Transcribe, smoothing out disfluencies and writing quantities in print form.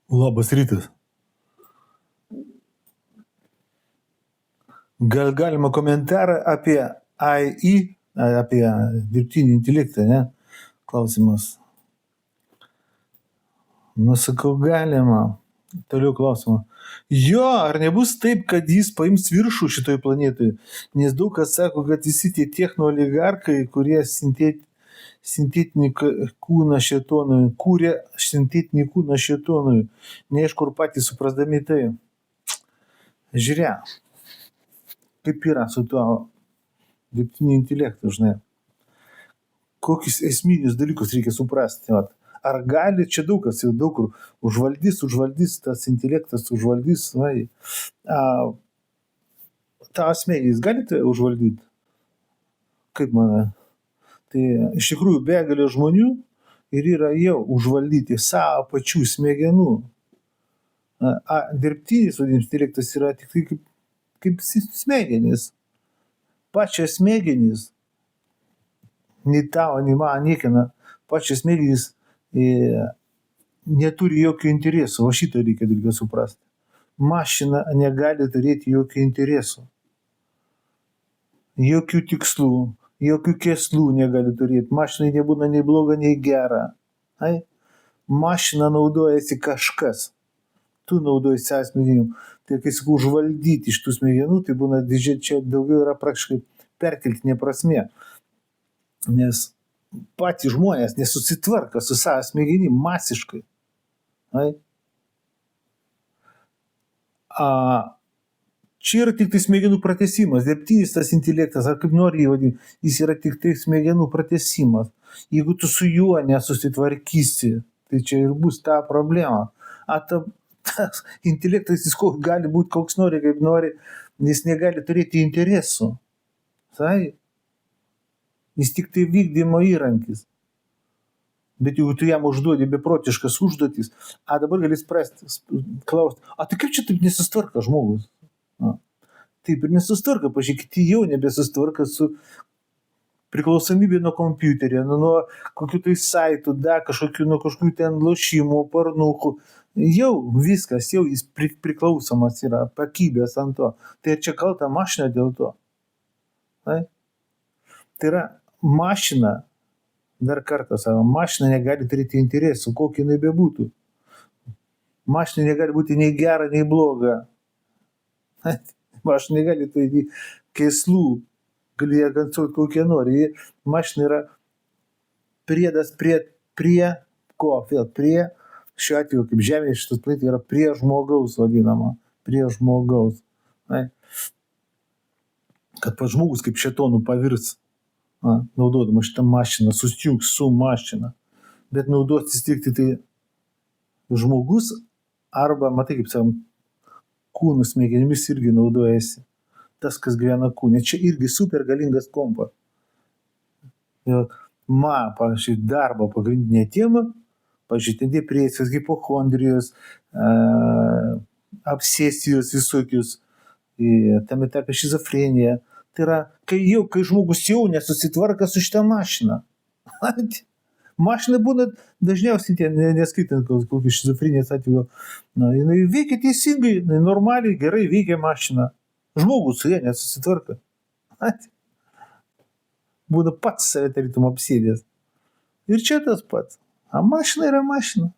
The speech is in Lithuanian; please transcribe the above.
Labas rytas. Gal galima komentarą apie AI, apie dirbtinį intelektą, ne? Klausimas. Nu, sakau, galima. Toliau klausimą. Jo, ar nebus taip, kad jis paims viršų šitoj planetoj? Nes daug kas sako, kad visi tie technooligarkai, kurie sintetinį kūną šėtonui, kūrė sintetinį kūną šėtonui, neaišku, patys suprasdami tai. Žiūrėk, kaip yra su tuo dirbtiniu intelektu, žinai. Kokius esminius dalykus reikia suprasti. Vat. Ar gali, čia daug kas jau daug kur užvaldys, tas intelektas užvaldys, tą asmenį jis gali tai užvaldyti? Kaip manai? Tai iš tikrųjų begalė žmonių ir yra jau užvaldyti savo pačių smegenų. Dirbtinis intelektas yra tik tai kaip smegenys. Pačios smegenys, nei tavo, nei man, niekina, pačios smegenys neturi jokių interesų, o šitą reikia suprasti. Mašina negali turėti jokių interesų, jokių tikslų, jokių kėslų negali turėti. Mašinai nebūna nei bloga, nei gera. Mašina naudojasi kažkas. Tu naudojasi asmenim. Tai kai sakau užvaldyti iš tų smegenų, tai būna čia daugiau yra praktiškai perkeltinė prasmė. Nes patys žmonės nesusitvarka su savo smegenim masiškai. Čia yra tik tai smegenų pratęsimas. Dirbtinis tas intelektas, ar kaip nori jį vadinti, jis yra tik tai smegenų pratęsimas. Jeigu tu su juo nesusitvarkysi, tai čia ir bus ta problema. Tas intelektas jis gali būti koks nori, kaip nori, jis negali turėti interesų. Jis tik tai vykdymo įrankis. Bet jeigu tu jam užduodi beprotiškas užduotis, dabar gali klausti, tai kaip čia taip nesustvarka žmogus? Taip ir nesustvarka, pažiūrėkite, jau nebesustvarka su priklausomybė nuo kompiuterio, nuo kokių tai saitų, nuo kažkokių ten lošimų, pornukų. Jau viskas, jau jis priklausomas yra, pakybęs ant to. Tai čia kalta mašina dėl to. Tai yra mašina, dar kartą savo, mašina negali turėti interesų, kokį jinai bebūtų. Mašina negali būti nei gera, nei bloga. Mašina negali turėti kėslų, gali ją konstruoti kokią nori. Mašina yra priedas prie ko? Prie, šiuo atveju, kaip Žemė, šitas planetas yra prie žmogaus vadinama. Prie žmogaus. Kad pats žmogus kaip šėtonu pavirs, naudodama šitą mašiną, susijungs su mašina. Bet naudotis tik tai žmogus arba, matai, kaip sakom, kūnų smegenimis irgi naudojasi. Tas, kas gyvena kūne. Čia irgi super galingas kompas. Pavyzdžiui, darbo pagrindinė tema, pavyzdžiui, depresijos, hipochondrijos, obsesijos visokius, tame tarpe šizofrenija. Tai yra, kai žmogus jau nesusitvarka su šitą mašiną. Mašina būna dažniausiai, neskaitant kokį šizofrenijos atveju, jinai veikia teisingai, normaliai, gerai veikia mašina. Žmogus su ja nesusitvarka. Būna pats save tarytum apsėdęs. Ir čia tas pats. Mašina yra mašina.